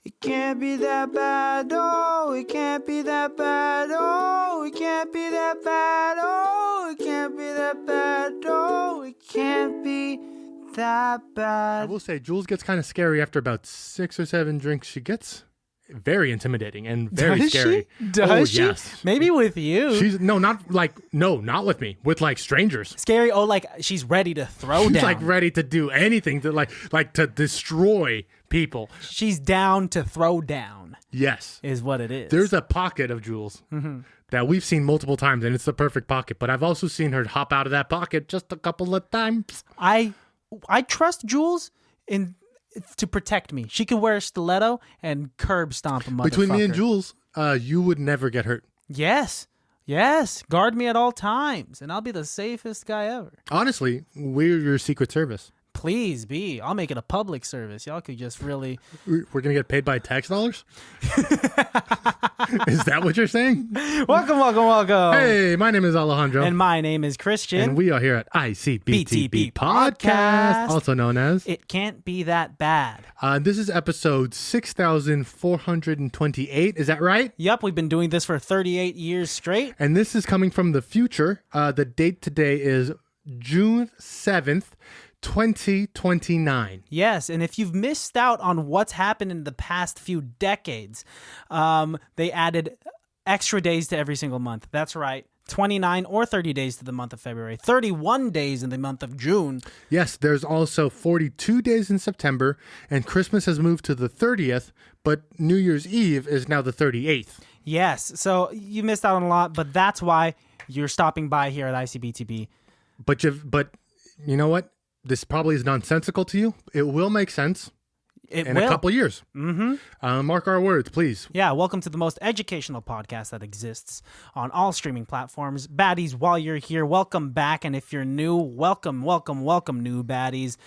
It can't be that bad, oh, it can't be that bad, oh, it can't be that bad, oh, it can't be that bad, oh, it can't be that bad. I will say, Jules gets kind of scary after about 6 or 7 drinks. She gets very intimidating and very scary. Does she? Yes. Maybe with you. Not with me. With like strangers. Scary. Oh, like she's ready to throw down. She's like ready to do anything to like to destroy people. She's down to throw down. Yes, is what it is. There's a pocket of Jules that we've seen multiple times, and it's the perfect pocket. But I've also seen her hop out of that pocket just a couple of times. I trust Jules to protect me. She can wear a stiletto and curb stomp a motherfucker. Between me and Jules, you would never get hurt. Yes. Guard me at all times, and I'll be the safest guy ever. Honestly, we're your Secret Service. Please be. I'll make it a public service. Y'all could just really... We're going to get paid by tax dollars? Is that what you're saying? Welcome. Hey, my name is Alejandro. And my name is Christian. And we are here at ICBTB Podcast, also known as... It Can't Be That Bad. This is episode 6428. Is that right? Yep, we've been doing this for 38 years straight. And this is coming from the future. The date today is June 7th. 2029. Yes, and if you've missed out on what's happened in the past few decades, they added extra days to every single month. That's right. 29 or 30 days to the month of February, 31 days in the month of June. Yes, there's also 42 days in September, and Christmas has moved to the 30th, but New Year's Eve is now the 38th. Yes, so you missed out on a lot, but that's why you're stopping by here at ICBTB. But you know what? This probably is nonsensical to you. It will make sense in a couple years. Mm-hmm. Mark our words, please. Yeah, welcome to the most educational podcast that exists on all streaming platforms. Baddies, while you're here, welcome back. And if you're new, welcome, new baddies.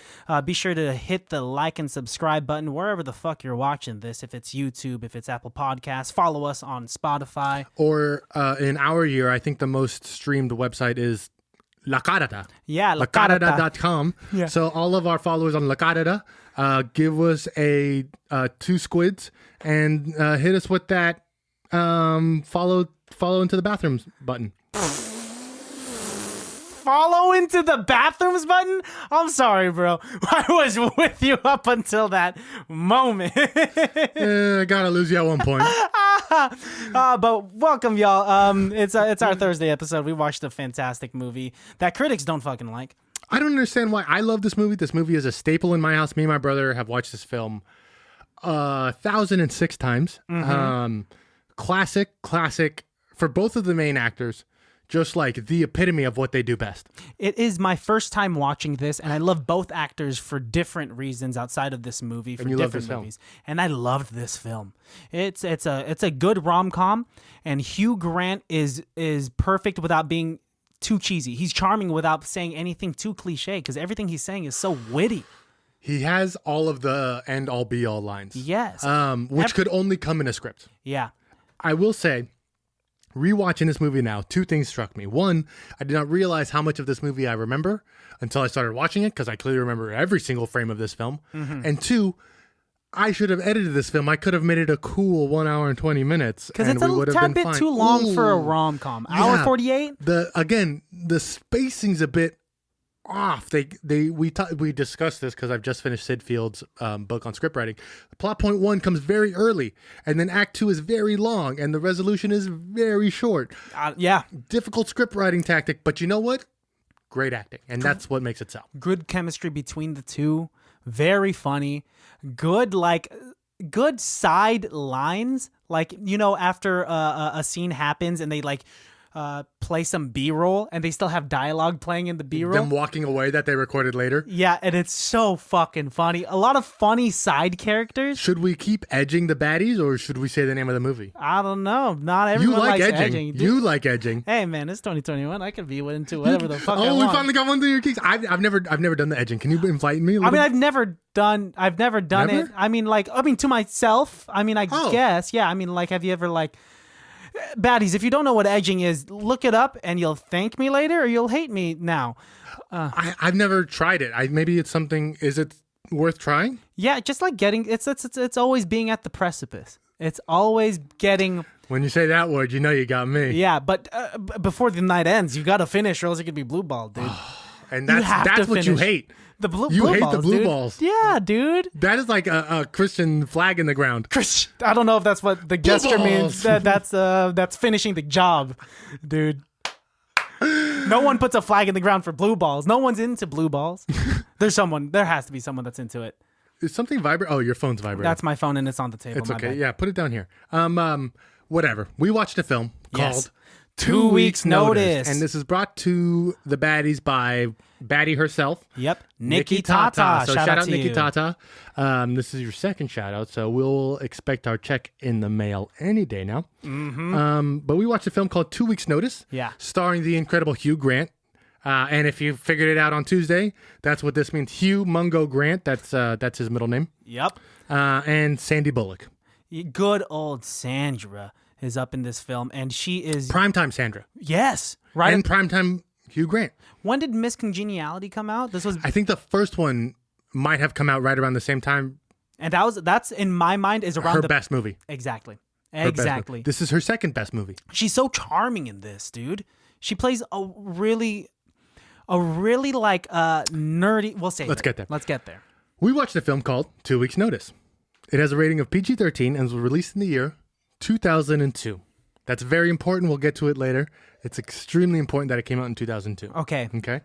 Be sure to hit the like and subscribe button wherever the fuck you're watching this. If it's YouTube, if it's Apple Podcasts, follow us on Spotify. Or in our year, I think the most streamed website is La Carada. Yeah, LaCarada.com. Yeah. So all of our followers on La Carada, give us a 2 squids and hit us with that follow into the bathrooms button. Follow into the bathrooms button? I'm sorry, bro. I was with you up until that moment. I gotta lose you at one point. But welcome, y'all. It's our Thursday episode. We watched a fantastic movie that critics don't fucking like. I don't understand why. I love this movie. This movie is a staple in my house. Me and my brother have watched this film 1,006 times. Classic for both of the main actors. Just like the epitome of what they do best. It is my first time watching this, and I love both actors for different reasons outside of this movie. For different movies, and I loved this film. It's a good rom-com, and Hugh Grant is perfect without being too cheesy. He's charming without saying anything too cliche because everything he's saying is so witty. He has all of the end-all be-all lines. Yes, which could only come in a script. Yeah, I will say. Rewatching this movie now, 2 things struck me. 1, I did not realize how much of this movie I remember until I started watching it because I clearly remember every single frame of this film. And 2, I should have edited this film. I could have made it a cool 1 hour and 20 minutes. Because it's a tad bit too long for a rom-com. Hour 48? The spacing's a bit off. We discussed this because I've just finished Sid Field's book on script writing. Plot point 1 comes very early, and then act 2 is very long, and the resolution is very short. Yeah. Difficult script writing tactic, but you know what? Great acting, and that's what makes it sell. Good chemistry between the two. Very funny. Good side lines. Like, after a scene happens and they play some B-roll and they still have dialogue playing in the B-roll. Them walking away that they recorded later. Yeah, and it's so fucking funny. A lot of funny side characters. Should we keep edging the baddies or should we say the name of the movie? I don't know. Not everyone likes edging. You like edging. Hey man, it's 2021. I could be into whatever the fuck I want. We finally got one through your kicks. I've never done the edging. Can you invite me? I've never done it. I mean to myself. I guess. Yeah. Have you ever Baddies, if you don't know what edging is, look it up and you'll thank me later or you'll hate me now. I've never tried it. Maybe it's something. Is it worth trying? Yeah, just like getting it's always being at the precipice. It's always getting. When you say that word, you know you got me. Yeah, but before the night ends, you got to finish, or else it could be blue ball, dude. And that's what you hate. The blue hate balls, the blue dude. balls. Yeah, dude. That is like a Christian flag in the ground. I don't know if that's what the gesture means. That's finishing the job, dude. No one puts a flag in the ground for blue balls. No one's into blue balls. There has to be someone that's into it. Is something vibrate? Oh, your phone's vibrating. That's my phone and it's on the table. It's okay. Yeah, put it down here. Whatever. We watched a film called 2 Weeks Notice. And this is brought to the Baddies by Baddie herself. Yep. Nikki Tata. So shout out Nikki you. Tata. This is your second shout out. So we'll expect our check in the mail any day now. Mm-hmm. But we watched a film called 2 Weeks Notice. Yeah. Starring the incredible Hugh Grant. And if you figured it out on Tuesday, that's what this means. Hugh Mungo Grant. That's his middle name. Yep. And Sandy Bullock. Good old Sandra is up in this film, and she is Primetime Sandra. Yes, right. And primetime Hugh Grant. When did Miss Congeniality come out? I think the first one might have come out right around the same time. And that's in my mind is around her best movie. Exactly. This is her second best movie. She's so charming in this, dude. She plays a really like nerdy. We'll say. Let's get there. We watched a film called 2 Weeks Notice. It has a rating of PG-13 and was released in the year 2002. That's very important. We'll get to it later. It's extremely important that it came out in 2002. Okay. Okay.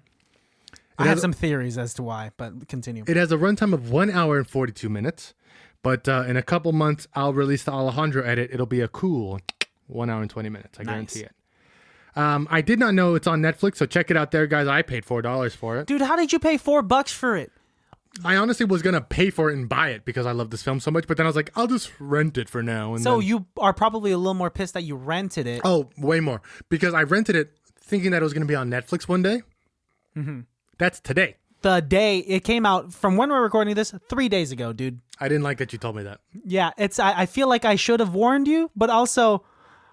I have some theories as to why, but continue. It has a runtime of 1 hour and 42 minutes, but in a couple months, I'll release the Alejandro edit. It'll be a cool 1 hour and 20 minutes. I guarantee it. I did not know it's on Netflix, so check it out there, guys. I paid $4 for it. Dude, how did you pay $4 for it? I honestly was going to pay for it and buy it because I love this film so much, but then I was like, I'll just rent it for now. And so you are probably a little more pissed that you rented it. Oh, way more. Because I rented it thinking that it was going to be on Netflix one day. Mm-hmm. That's today. The day it came out, from when we're recording this, 3 days ago, dude. I didn't like that you told me that. Yeah, I feel like I should have warned you, but also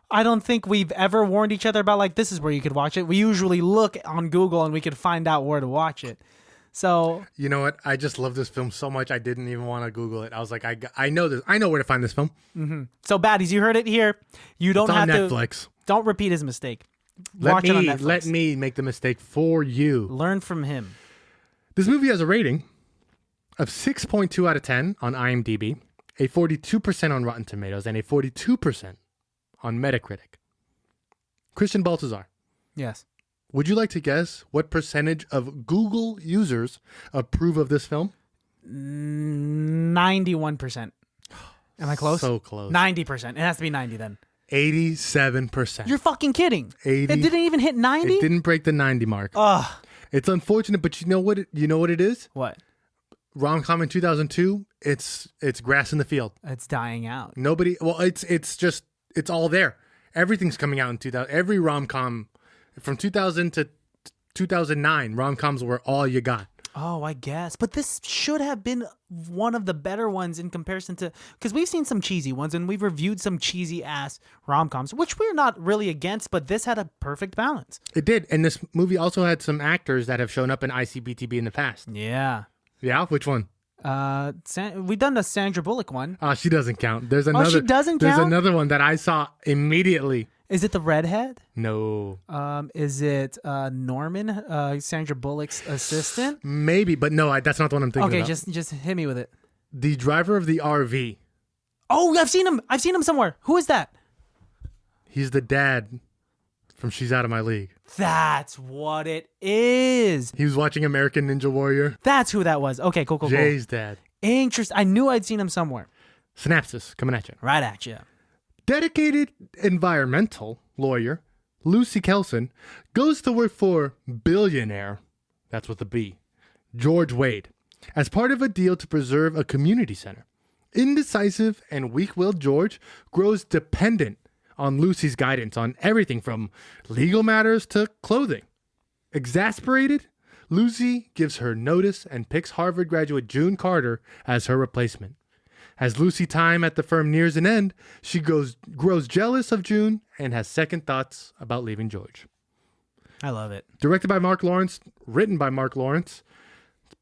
I don't think we've ever warned each other about like, this is where you could watch it. We usually look on Google and we could find out where to watch it. So you know what? I just love this film so much. I didn't even want to Google it. I was like, I know this. I know where to find this film. Mm-hmm. So Baddies, you heard it here. You don't have to. Netflix. Don't repeat his mistake. Watch it on Netflix. Let me make the mistake for you. Learn from him. This movie has a rating of 6.2 out of 10 on IMDb, a 42% on Rotten Tomatoes, and a 42% on Metacritic. Christian Baltazar. Yes. Would you like to guess what percentage of Google users approve of this film? 91%. Am I close? So close. 90%. It has to be 90 then. 87%. You're fucking kidding. 80. It didn't even hit 90? It didn't break the 90 mark. Ugh. It's unfortunate, but you know what it is? What? Rom-com in 2002, it's grass in the field. It's dying out. Nobody, well, it's all there. Everything's coming out in 2000. Every rom-com from 2000 to 2009, rom-coms were all you got. Oh, I guess. But this should have been one of the better ones in comparison to... Because we've seen some cheesy ones, and we've reviewed some cheesy-ass rom-coms, which we're not really against, but this had a perfect balance. It did. And this movie also had some actors that have shown up in ICBTB in the past. Yeah. Yeah? Which one? We've done the Sandra Bullock one. Oh, she doesn't count. There's another. She doesn't count? There's another one that I saw immediately. Is it the redhead? No. Is it Norman, Sandra Bullock's assistant? Maybe, but no, that's not the one I'm thinking about. Okay, just hit me with it. The driver of the RV. Oh, I've seen him. I've seen him somewhere. Who is that? He's the dad from She's Out of My League. That's what it is. He was watching American Ninja Warrior. That's who that was. Okay, cool. Jay's dad. Interesting. I knew I'd seen him somewhere. Synopsis coming at you. Right at you. Dedicated environmental lawyer Lucy Kelson goes to work for billionaire, that's with a B, George Wade, as part of a deal to preserve a community center. Indecisive and weak-willed George grows dependent on Lucy's guidance on everything from legal matters to clothing. Exasperated, Lucy gives her notice and picks Harvard graduate June Carter as her replacement. As Lucy's time at the firm nears an end, she grows jealous of June and has second thoughts about leaving George. I love it. Directed by Mark Lawrence, written by Mark Lawrence,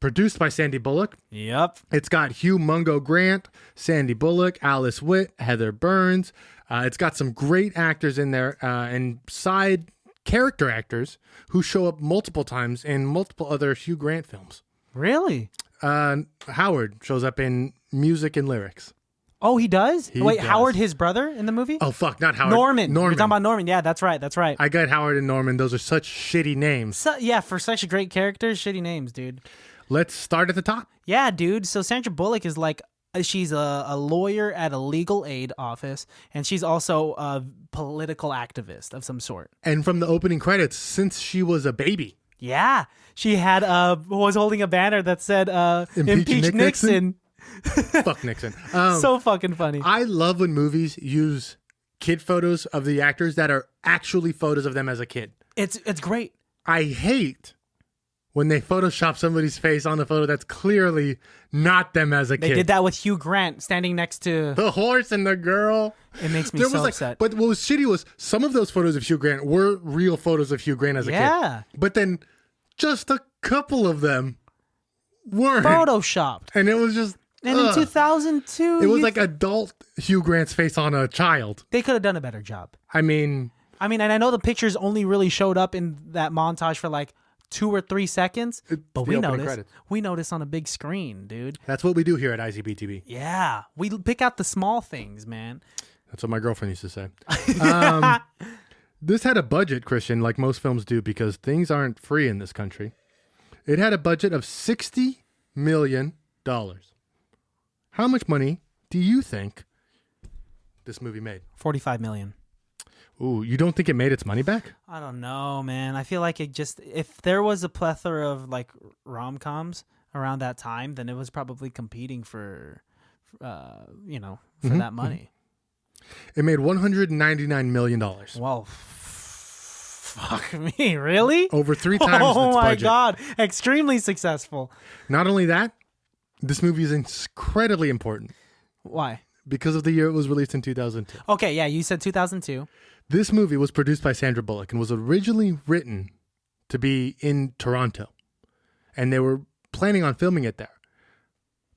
produced by Sandy Bullock. Yep. It's got Hugh Mungo Grant, Sandy Bullock, Alice Witt, Heather Burns. It's got some great actors in there and side character actors who show up multiple times in multiple other Hugh Grant films. Really? Howard shows up in music and lyrics. Oh, he does? He Wait, does. Howard, his brother in the movie? Oh, fuck, not Howard. Norman. You're talking about Norman. Yeah, that's right. I got Howard and Norman. Those are such shitty names. Yeah, for such great characters, shitty names, dude. Let's start at the top. Yeah, dude. So Sandra Bullock is like, she's a lawyer at a legal aid office, and she's also a political activist of some sort. And from the opening credits, since she was a baby. Yeah. She had was holding a banner that said impeach Nixon. Fuck Nixon. So fucking funny. I love when movies use kid photos of the actors that are actually photos of them as a kid. It's great. I hate when they Photoshop somebody's face on the photo that's clearly not them as a kid. They did that with Hugh Grant standing next to the horse and the girl. It makes me so upset. But what was shitty was some of those photos of Hugh Grant were real photos of Hugh Grant as a kid. But then just a couple of them weren't. Photoshopped. And it was just... And in 2002... It was like adult Hugh Grant's face on a child. They could have done a better job. I mean, and I know the pictures only really showed up in that montage for like 2 or 3 seconds, but we notice on a big screen, dude. That's what we do here at ICBTB. Yeah. We pick out the small things, man. That's what my girlfriend used to say. This had a budget, Christian, like most films do, because things aren't free in this country. It had a budget of $60 million. How much money do you think this movie made? $45 million. Ooh, you don't think it made its money back? I don't know, man. I feel like it just, if there was a plethora of like rom-coms around that time, then it was probably competing for that money. It made $199 million. Well, fuck me, really? Over 3 times its budget. Oh my God, extremely successful. Not only that, this movie is incredibly important. Why? Because of the year it was released in 2002. Okay, yeah, you said 2002. This movie was produced by Sandra Bullock and was originally written to be in Toronto. And they were planning on filming it there.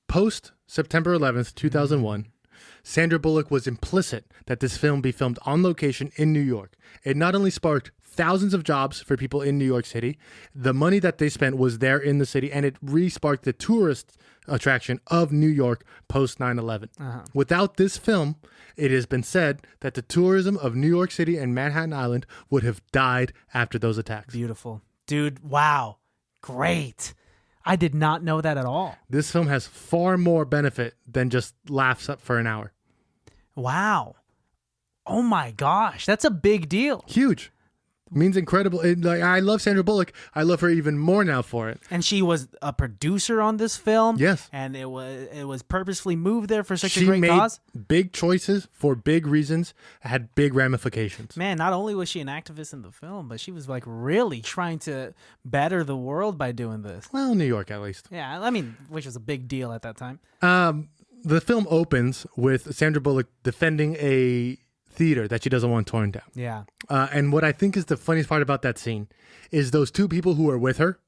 Post September 11th, 2001, Sandra Bullock was implicit that this film be filmed on location in New York. It not only sparked thousands of jobs for people in New York City, the money that they spent was there in the city, and it re-sparked the tourist attraction of New York post 9/11. Without this film, it has been said that the tourism of New York City and Manhattan Island would have died after those attacks. Beautiful. Dude, wow. Great. I did not know that at all. This film has far more benefit than just laughs up for an hour. Wow. Oh my gosh. That's a big deal. Huge. Means incredible. I love Sandra Bullock. I love her even more now for it. And she was a producer on this film. Yes. And it was purposefully moved there for such a great cause. She made big choices for big reasons. It had big ramifications. Man, not only was she an activist in the film, but she was like really trying to better the world by doing this. Well, New York at least. Yeah, I mean, which was a big deal at that time. The film opens with Sandra Bullock defending a theater that she doesn't want torn down. Yeah. And what I think is the funniest part about that scene is those 2 people who are with her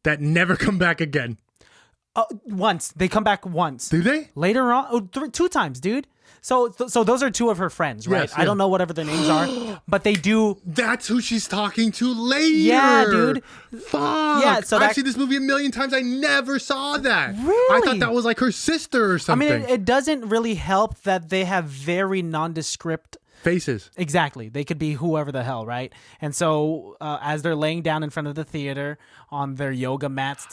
that never come back again. Once. They come back once. Do they? Later on? 2 times, dude. So those are 2 of her friends, right? Yes, I don't know whatever their names are, but they do. That's who she's talking to later. Yeah, dude. Fuck. Yeah, so I've seen this movie a million times. I never saw that. Really? I thought that was like her sister or something. I mean, it doesn't really help that they have very nondescript faces. Exactly. They could be whoever the hell, right? And so as they're laying down in front of the theater on their yoga mats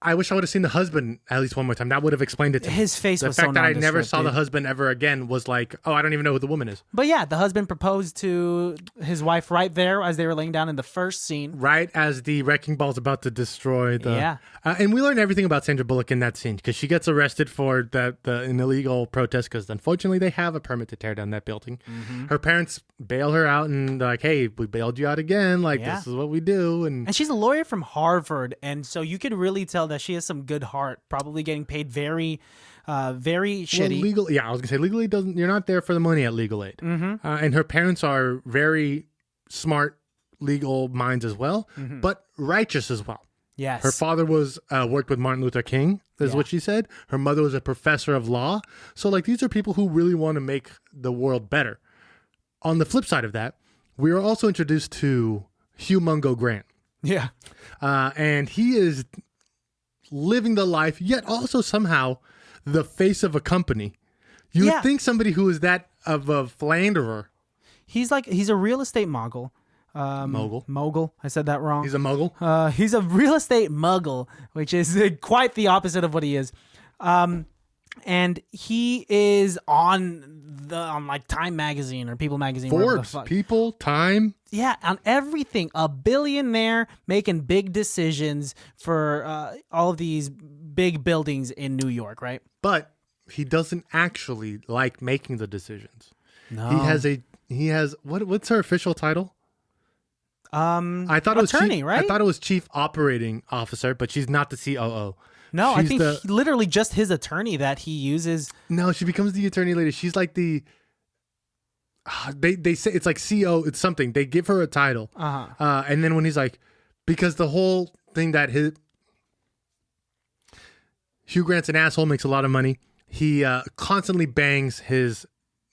I wish I would have seen the husband at least one more time. That would have explained it to me. His face was so The fact that I never nondescript, saw the husband ever again was like, oh, I don't even know who the woman is. But yeah, the husband proposed to his wife right there as they were laying down in the first scene. Right as the wrecking ball's about to destroy the... Yeah. And we learn everything about Sandra Bullock in that scene because she gets arrested for an illegal protest because unfortunately they have a permit to tear down that building. Mm-hmm. Her parents bail her out and they're like, hey, we bailed you out again. Like, this is what we do. And she's a lawyer from Harvard. And so you could really tell that she has some good heart, probably getting paid very shitty. Well, I was gonna say legally you're not there for the money at legal aid. Mm-hmm. And her parents are very smart legal minds as well, but righteous as well. Yes. Her father was worked with Martin Luther King, is what she said. Her mother was a professor of law. So, like, these are people who really want to make the world better. On the flip side of that, we are also introduced to Hugh Mungo Grant. Yeah. And he is living the life, yet also somehow the face of a company. You would think somebody who is that of a philanderer. He's a real estate mogul. Mogul. I said that wrong. He's a mogul. He's a real estate muggle, which is quite the opposite of what he is. And he is on like Time magazine or People magazine. Forbes, People, Time. Yeah, on everything. A billionaire making big decisions for all of these big buildings in New York, right? But he doesn't actually like making the decisions. No. He has what's her official title? I thought it was attorney, right? I thought it was chief operating officer, but she's not the COO. No, I think literally just his attorney that he uses. No, she becomes the attorney later. She's like the. They say it's like CO. It's something. They give her a title, and then when he's like, because the whole thing that Hugh Grant's an asshole, makes a lot of money. He constantly bangs his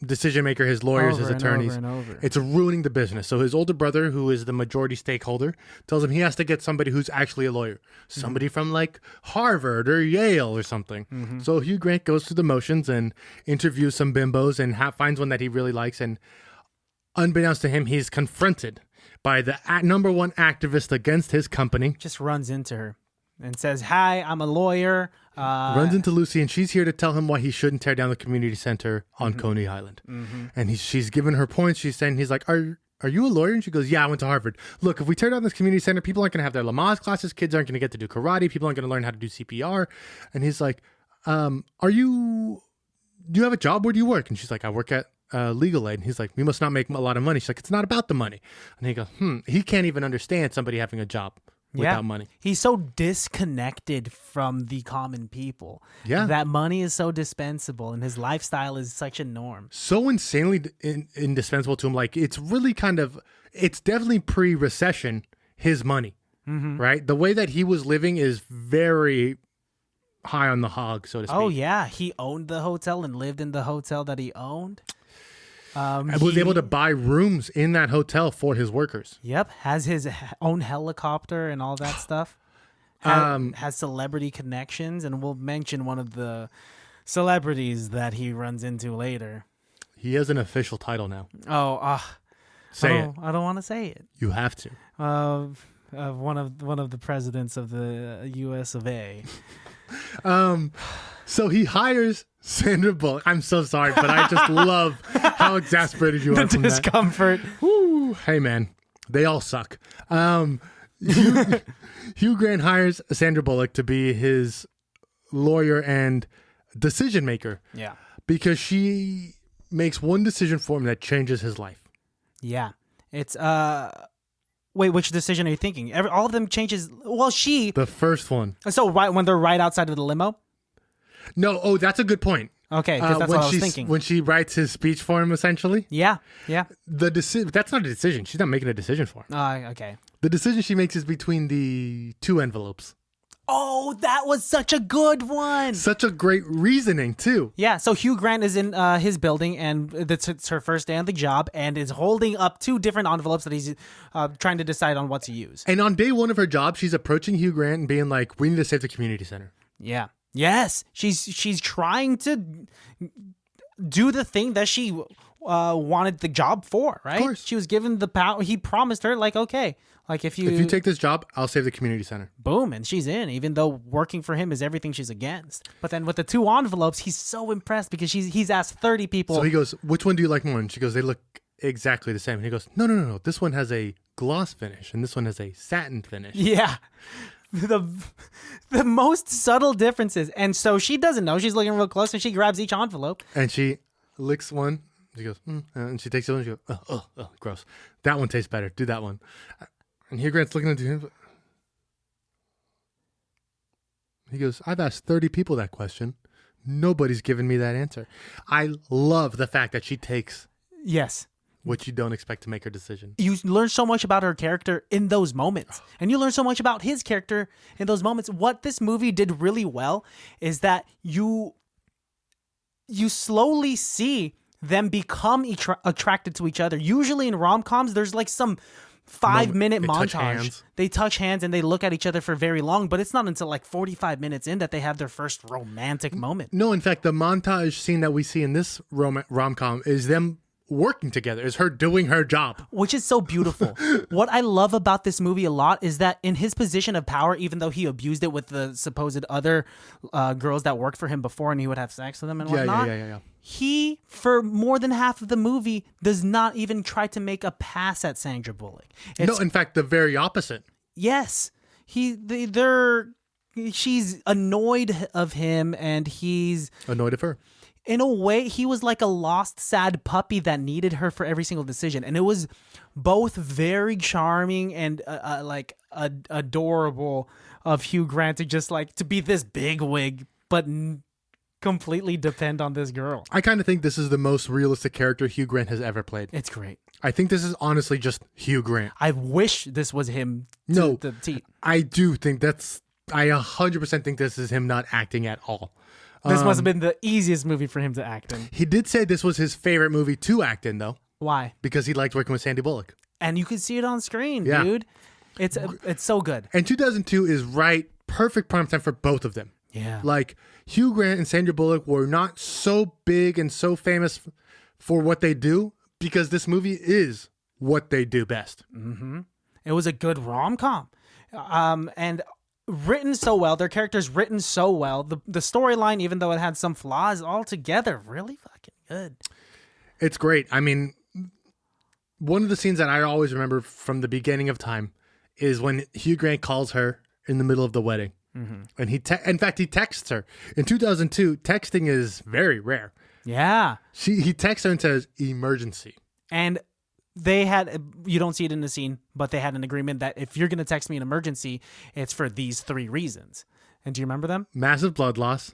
decision maker, his lawyers, his attorneys. Over. It's ruining the business. So his older brother, who is the majority stakeholder, tells him he has to get somebody who's actually a lawyer, somebody from like Harvard or Yale or something. So Hugh Grant goes through the motions and interviews some bimbos and finds one that he really likes. And unbeknownst to him, he's confronted by the number one activist against his company. Just runs into her and says, "Hi, I'm a lawyer." Runs into Lucy, and she's here to tell him why he shouldn't tear down the community center on Coney Island. And she's given her points. She's saying, he's like, are you a lawyer? And she goes, yeah, I went to Harvard. Look, if we tear down this community center, people aren't going to have their Lamaze classes. Kids aren't going to get to do karate. People aren't going to learn how to do CPR. And he's like, do you have a job? Where do you work? And she's like, I work at legal aid. And he's like, we must not make a lot of money. She's like, it's not about the money. And he goes, he can't even understand somebody having a job without money. He's so disconnected from the common people. Yeah. That money is so dispensable and his lifestyle is such a norm. So insanely indispensable to him. Like, it's really it's definitely pre-recession, his money, right? The way that he was living is very high on the hog, so to speak. Oh, yeah. He owned the hotel and lived in the hotel that he owned. And was able to buy rooms in that hotel for his workers. Yep, has his own helicopter and all that stuff. Has celebrity connections, and we'll mention one of the celebrities that he runs into later. He has an official title now. Say it. I don't want to say it. You have to. One of the presidents of the U.S. of A. So he hires Sandra Bullock. I'm so sorry, but I just love how exasperated you are from discomfort. That. Woo. Hey, man, they all suck. Hugh Grant hires Sandra Bullock to be his lawyer and decision maker. Yeah. Because she makes one decision for him that changes his life. Yeah. It's wait, which decision are you thinking? All of them changes. Well, the first one. So when they're right outside of the limo. No, that's a good point. Okay, because that's what I was thinking. When she writes his speech for him, essentially. Yeah. That's not a decision. She's not making a decision for him. Okay. The decision she makes is between the two envelopes. Oh, that was such a good one. Such a great reasoning, too. Yeah, so Hugh Grant is in his building, and it's her first day on the job, and is holding up two different envelopes that he's trying to decide on what to use. And on day one of her job, she's approaching Hugh Grant and being like, we need to save the community center. Yeah. Yes, she's trying to do the thing that she wanted the job for, right? Of course. She was given the power. He promised her, like, okay, like if you take this job, I'll save the community center. Boom, and she's in, even though working for him is everything she's against. But then with the two envelopes, he's so impressed because he's asked 30 people. So he goes, which one do you like more? And she goes, they look exactly the same. And he goes, no. This one has a gloss finish, and this one has a satin finish. Yeah. The most subtle differences. And so she doesn't know. She's looking real close, and she grabs each envelope. And she licks one. She goes, and she takes the one. She goes, oh, gross. That one tastes better. Do that one. And Hugh Grant's looking at him. He goes, I've asked 30 people that question. Nobody's given me that answer. I love the fact that she takes which you don't expect to make her decision. You learn so much about her character in those moments. And you learn so much about his character in those moments. What this movie did really well is that you slowly see them become attracted to each other. Usually in rom-coms, there's like some 5-minute montage. They touch hands and they look at each other for very long, but it's not until like 45 minutes in that they have their first romantic moment. No, in fact, the montage scene that we see in this rom-com is them working together, is her doing her job. Which is so beautiful. What I love about this movie a lot is that in his position of power, even though he abused it with the supposed other girls that worked for him before and he would have sex with them and whatnot, he, for more than half of the movie, does not even try to make a pass at Sandra Bullock. No, in fact, the very opposite. Yes. She's annoyed of him and he's... annoyed of her. In a way, he was like a lost, sad puppy that needed her for every single decision. And it was both very charming and adorable of Hugh Grant to just like to be this bigwig, but completely depend on this girl. I kind of think this is the most realistic character Hugh Grant has ever played. It's great. I think this is honestly just Hugh Grant. I wish this was him. I do think I 100% think this is him not acting at all. This must have been the easiest movie for him to act in. He did say this was his favorite movie to act in, though. Why? Because he liked working with Sandy Bullock. And you can see it on screen, dude. It's so good. And 2002 is perfect prime time for both of them. Yeah. Like, Hugh Grant and Sandra Bullock were not so big and so famous for what they do because this movie is what they do best. Mm-hmm. It was a good rom-com. And written so well. Their characters written so well. The storyline, even though it had some flaws, altogether really fucking good. It's great. I mean, one of the scenes that I always remember from the beginning of time is when Hugh Grant calls her in the middle of the wedding. Mm-hmm. And he texts her. In 2002, texting is very rare. Yeah. He texts her and says, emergency. And they had, you don't see it in the scene, but they had an agreement that if you're going to text me an emergency, it's for these 3 reasons. And do you remember them? Massive blood loss.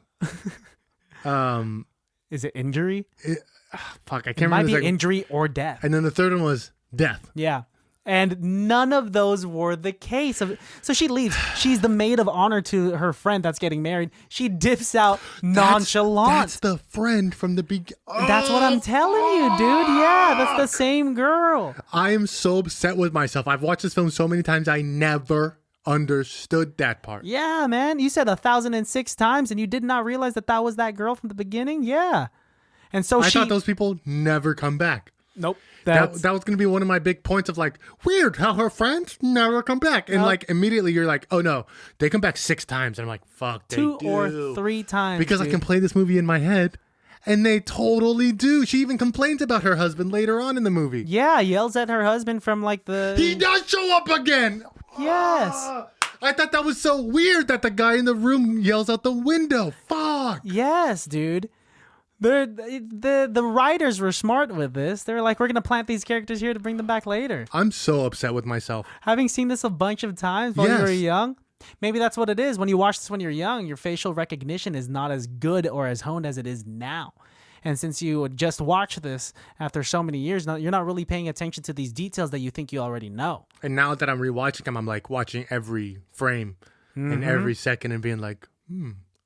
Is it injury? I can't remember. It might be injury or death. And then the third one was death. Yeah. And none of those were the case. So she leaves. She's the maid of honor to her friend that's getting married. She dips out nonchalant. That's the friend from the beginning. That's what I'm telling you, dude. Yeah, that's the same girl. I am so upset with myself. I've watched this film so many times. I never understood that part. Yeah, man. You said 1,006 times and you did not realize that was that girl from the beginning? Yeah. And so I thought those people never come back. Nope. That was going to be one of my big points of like, weird how her friends never come back. And like immediately you're like, oh no, they come back 6 times. And I'm like, fuck, they 2 do. or 3 times. Because dude. I can play this movie in my head. And they totally do. She even complains about her husband later on in the movie. Yeah, yells at her husband from like the... He does show up again. Yes. I thought that was so weird that the guy in the room yells out the window. Fuck. Yes, dude. The writers were smart with this. They're like, we're going to plant these characters here to bring them back later. I'm so upset with myself. Having seen this a bunch of times while you were young, maybe that's what it is. When you watch this when you're young, your facial recognition is not as good or as honed as it is now. And since you would just watch this after so many years, you're not really paying attention to these details that you think you already know. And now that I'm rewatching them, I'm like watching every frame and every second and being like,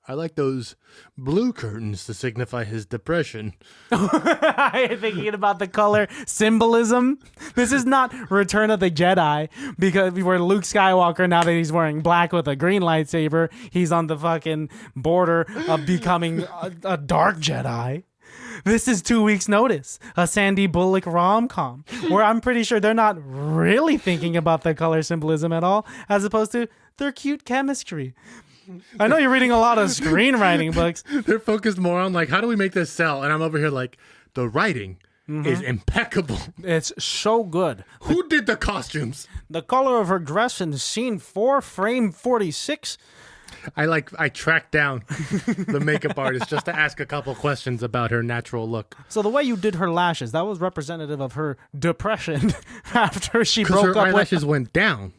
I like those blue curtains to signify his depression. You're thinking about the color symbolism. This is not Return of the Jedi, because where Luke Skywalker, now that he's wearing black with a green lightsaber, he's on the fucking border of becoming a dark Jedi. This is 2 weeks' notice, a Sandy Bullock rom-com, where I'm pretty sure they're not really thinking about the color symbolism at all, as opposed to their cute chemistry. I know you're reading a lot of screenwriting books. They're focused more on like, how do we make this sell? And I'm over here like, the writing is impeccable. It's so good. Who did the costumes? The color of her dress in scene 4, frame 46. I tracked down the makeup artist just to ask a couple questions about her natural look. So the way you did her lashes, that was representative of her depression after she broke up with... Because her eyelashes went down.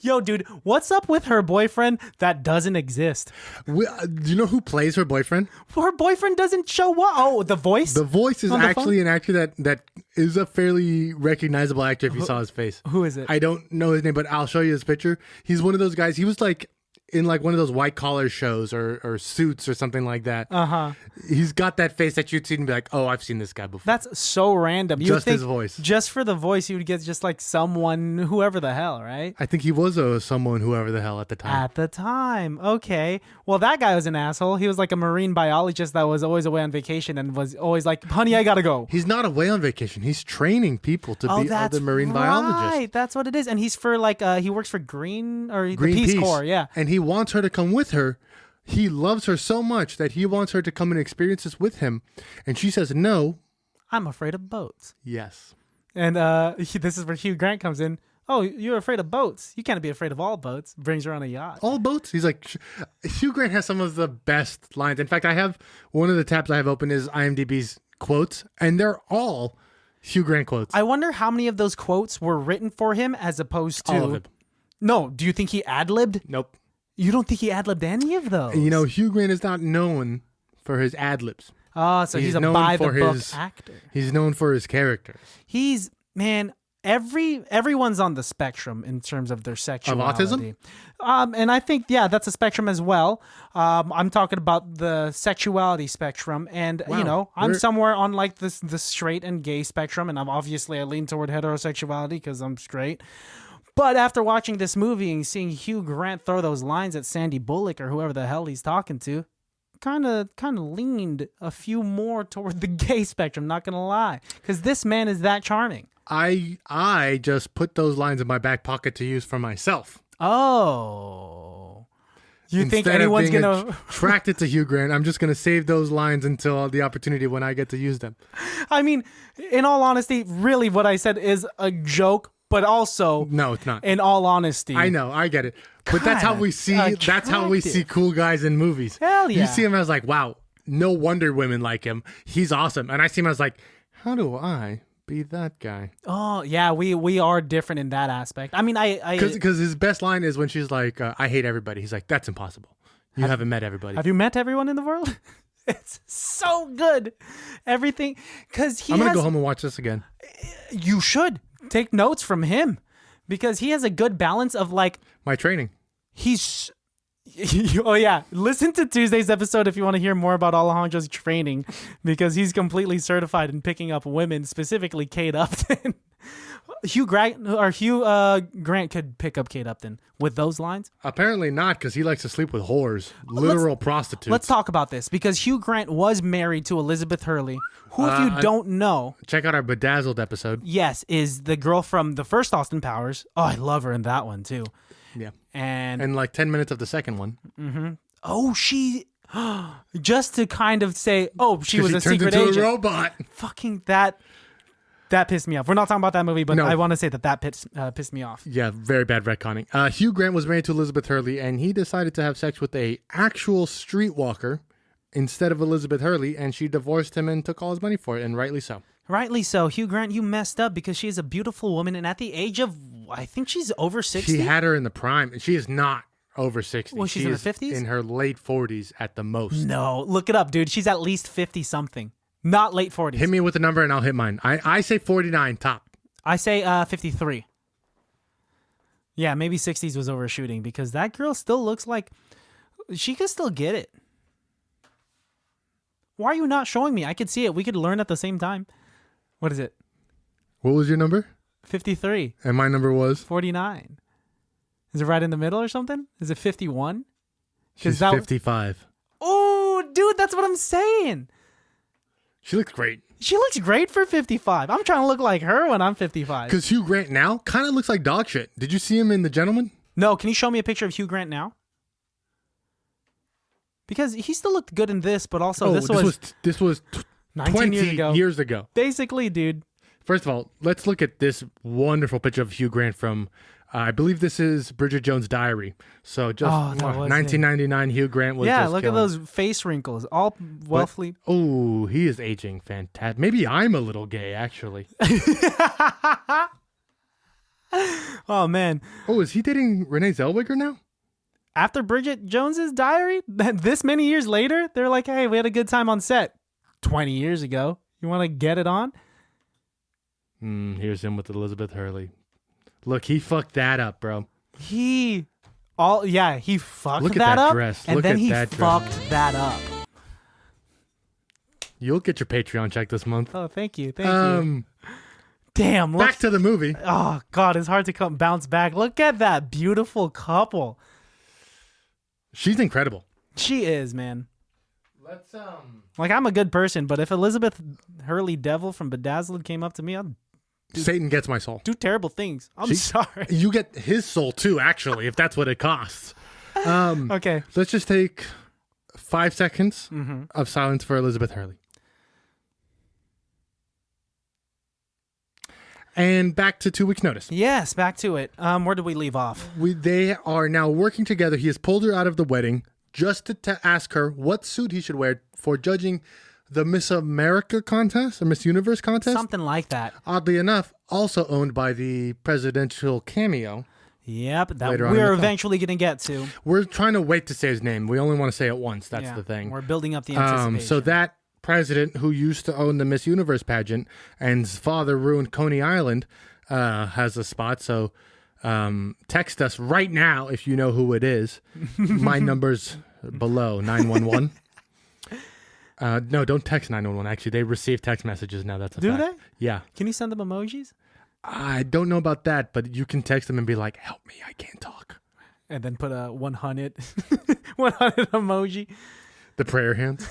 Yo, dude, what's up with her boyfriend that doesn't exist? Do you know who plays her boyfriend? Her boyfriend doesn't show up. Oh, the voice? The voice is actually an actor that is a fairly recognizable actor if you saw his face. Who is it? I don't know his name, but I'll show you his picture. He's one of those guys. He was like in like one of those white collar shows or Suits or something like that. He's got that face that you'd see and be like, oh, I've seen this guy before. That's so random. Just his voice. Just for the voice, you would get just like someone, whoever the hell, right? I think he was someone, whoever the hell at the time. At the time. Okay. Well, that guy was an asshole. He was like a marine biologist that was always away on vacation and was always like, honey, I gotta go. He's not away on vacation. He's training people to be the marine biologist. Right. That's what it is. And he's for like, he works for the Peace Corps. Yeah. And he wants her to come with her. He loves her so much that he wants her to come and experience this with him. And she says, no. I'm afraid of boats. Yes. And this is where Hugh Grant comes in. Oh, you're afraid of boats. You can't be afraid of all boats. Brings her on a yacht. All boats? He's like, Hugh Grant has some of the best lines. In fact, I have one of the tabs I have open is IMDb's quotes, and they're all Hugh Grant quotes. I wonder how many of those quotes were written for him as opposed to... All of it. No, do you think he ad-libbed? Nope. You don't think he ad-libbed any of those? You know, Hugh Grant is not known for his ad-libs. Oh, so he's a by-the-book actor. He's known for his characters. Man, everyone's on the spectrum in terms of their sexuality. Of autism? And I think, that's a spectrum as well. I'm talking about the sexuality spectrum. And, Wow. I'm somewhere on like the straight and gay spectrum. And I lean toward heterosexuality because I'm straight. But after watching this movie and seeing Hugh Grant throw those lines at Sandy Bullock or whoever the hell he's talking to, kind of leaned a few more toward the gay spectrum, not going to lie. Because this man is that charming. I just put those lines in my back pocket to use for myself. Oh. You Instead think anyone's going to... attracted to Hugh Grant, I'm just going to save those lines until the opportunity when I get to use them. I mean, in all honesty, really what I said is a joke. But also, no, it's not. In all honesty, I know, I get it, but that's how we see. That's how we see cool guys in movies. Hell yeah! You see him as like, wow, no wonder women like him. He's awesome, and I see him as like, how do I be that guy? Oh yeah, we are different in that aspect. I mean, because his best line is when she's like, I hate everybody. He's like, that's impossible. You haven't met everybody. Have you met everyone in the world? It's so good. Everything because I'm gonna go home and watch this again. You should. Take notes from him because he has a good balance of like my training. Oh yeah, listen to Tuesday's episode if you want to hear more about Alejandro's training because he's completely certified in picking up women, specifically Kate Upton. Hugh Grant could pick up Kate Upton with those lines. Apparently not, because he likes to sleep with whores, literal prostitutes. Let's talk about this because Hugh Grant was married to Elizabeth Hurley, who, if you don't know, check out our Bedazzled episode. Yes, is the girl from the first Austin Powers. Oh, I love her in that one too. Yeah, and like 10 minutes of the second one. Mm-hmm. Oh, she just to kind of say, oh, she was a secret into agent. A robot. Fucking that pissed me off. We're not talking about that movie, but no. I want to say that pissed me off. Yeah, very bad retconning. Hugh Grant was married to Elizabeth Hurley, and he decided to have sex with a actual streetwalker instead of Elizabeth Hurley, and she divorced him and took all his money for it, and rightly so. Rightly so. Hugh Grant, you messed up because she is a beautiful woman, and at the age of, I think she's over 60. She had her in the prime, and she is not over 60. Well, she's in her 50s? In her late 40s at the most. No, look it up, dude. She's at least 50-something. Not late 40s. Hit me with a number and I'll hit mine. I say 49 top. I say 53. Yeah, maybe 60s was overshooting because that girl still looks like she could still get it. Why are you not showing me? I could see it. We could learn at the same time. What is it? What was your number? 53. And my number was? 49. Is it right in the middle or something? Is it 51? She's 55. Oh, dude, that's what I'm saying. She looks great. She looks great for 55. I'm trying to look like her when I'm 55. Because Hugh Grant now kind of looks like dog shit. Did you see him in The Gentleman? No, can you show me a picture of Hugh Grant now? Because he still looked good in this, but also this was 19 years ago. Basically, dude. First of all, let's look at this wonderful picture of Hugh Grant from, I believe this is Bridget Jones' Diary. So just 1999 Hugh Grant was yeah, just look killing. At those face wrinkles. All wealthy. Oh, he is aging fantastic. Maybe I'm a little gay, actually. Oh, man. Oh, is he dating Renee Zellweger now? After Bridget Jones's Diary, this many years later, they're like, hey, we had a good time on set 20 years ago. You want to get it on? Here's him with Elizabeth Hurley. Look, he fucked that up, bro. He fucked Look at that up, dress. and Look then at he that fucked dress. that up. You'll get your Patreon check this month. Oh, thank you. Damn. Back to the movie. Oh, God, it's hard to bounce back. Look at that beautiful couple. She's incredible. She is, man. Let's Like, I'm a good person, but if Elizabeth Hurley Devil from Bedazzled came up to me, I'd Satan gets my soul. do terrible things. I'm sorry. You get his soul too, actually, if that's what it costs. Okay. Let's just take 5 seconds of silence for Elizabeth Hurley. And back to 2 weeks' notice. Yes, back to it. Where did we leave off? They are now working together. He has pulled her out of the wedding just to ask her what suit he should wear for judging the Miss America contest or Miss Universe contest. Something like that. Oddly enough, also owned by the presidential cameo. Yep, that Later on we're in the eventually going to get to. We're trying to wait to say his name. We only want to say it once. That's the thing. We're building up the anticipation. So that president who used to own the Miss Universe pageant and his father ruined Coney Island has a spot. So text us right now if you know who it is. My number's below 911. No, don't text 911. Actually, they receive text messages now. That's a fact. Do they? Yeah. Can you send them emojis? I don't know about that, but you can text them and be like, help me, I can't talk. And then put a 100 emoji. The prayer hands.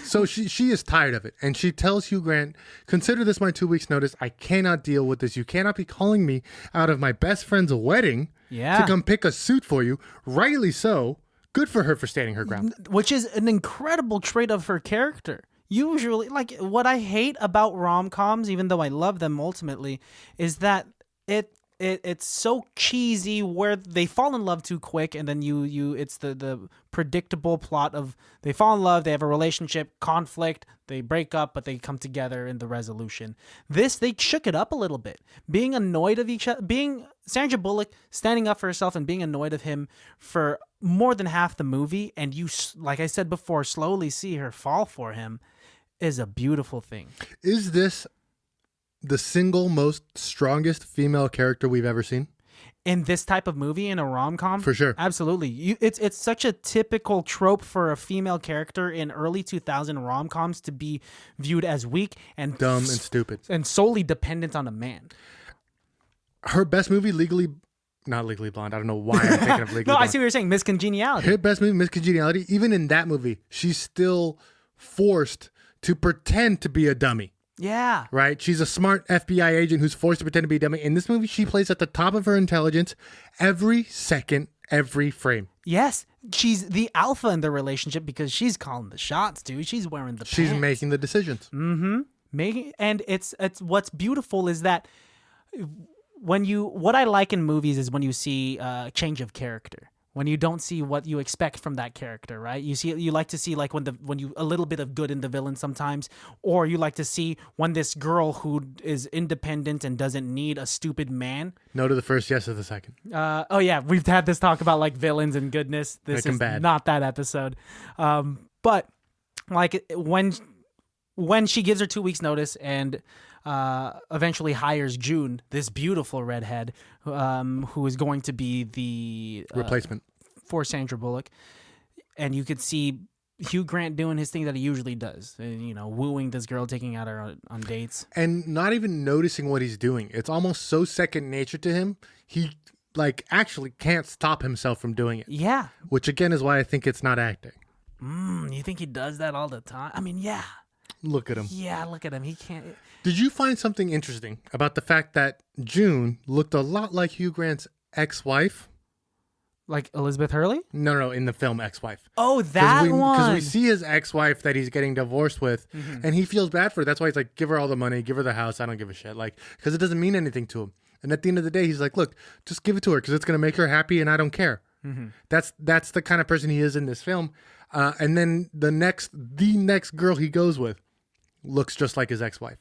So she is tired of it, and she tells Hugh Grant, consider this my 2 weeks notice. I cannot deal with this. You cannot be calling me out of my best friend's wedding to come pick a suit for you. Rightly so. Good for her for standing her ground. Which is an incredible trait of her character. Usually, like, what I hate about rom-coms, even though I love them ultimately, is that it's so cheesy where they fall in love too quick, and then it's the predictable plot of they fall in love, they have a relationship, conflict, they break up, but they come together in the resolution. This, they shook it up a little bit. Being annoyed of each other, being Sandra Bullock standing up for herself and being annoyed of him for more than half the movie, and you, like I said before, slowly see her fall for him, is a beautiful thing. Is this the single most strongest female character we've ever seen? In this type of movie, in a rom-com? For sure. Absolutely. It's such a typical trope for a female character in early 2000 rom-coms to be viewed as weak and dumb and stupid. And solely dependent on a man. Her best movie, not Legally Blonde. I don't know why I'm thinking of Legally Blonde. No, I see what you're saying. Miss Congeniality. Her best movie, Miss Congeniality. Even in that movie, she's still forced to pretend to be a dummy. Yeah. Right? She's a smart FBI agent who's forced to pretend to be a dummy. In this movie, she plays at the top of her intelligence every second, every frame. Yes. She's the alpha in the relationship because she's calling the shots, dude. She's wearing the She's pants. making the decisions. Mm-hmm. And it's what's beautiful is that what I like in movies is when you see change of character. When you don't see what you expect from that character, right? You like to see like when you a little bit of good in the villain sometimes, or you like to see when this girl who is independent and doesn't need a stupid man. No to the first, yes to the second. Oh yeah, we've had this talk about like villains and goodness. This is not that episode, but like when she gives her 2 weeks notice and eventually hires June, this beautiful redhead, who is going to be the replacement for Sandra Bullock, and you could see Hugh Grant doing his thing that he usually does, wooing this girl, taking out her on dates, and not even noticing what he's doing. It's almost so second nature to him. He actually can't stop himself from doing it. Yeah, which again is why I think it's not acting. You think he does that all the time? I mean, yeah. Look at him. Yeah, look at him. He can't. Did you find something interesting about the fact that June looked a lot like Hugh Grant's ex-wife? Like Elizabeth Hurley? No, in the film Ex-Wife. Oh, that one. Because we see his ex-wife that he's getting divorced with, and he feels bad for her. That's why he's like, give her all the money, give her the house. I don't give a shit. Because it doesn't mean anything to him. And at the end of the day, he's like, look, just give it to her because it's going to make her happy and I don't care. That's the kind of person he is in this film. And then the next girl he goes with looks just like his ex-wife.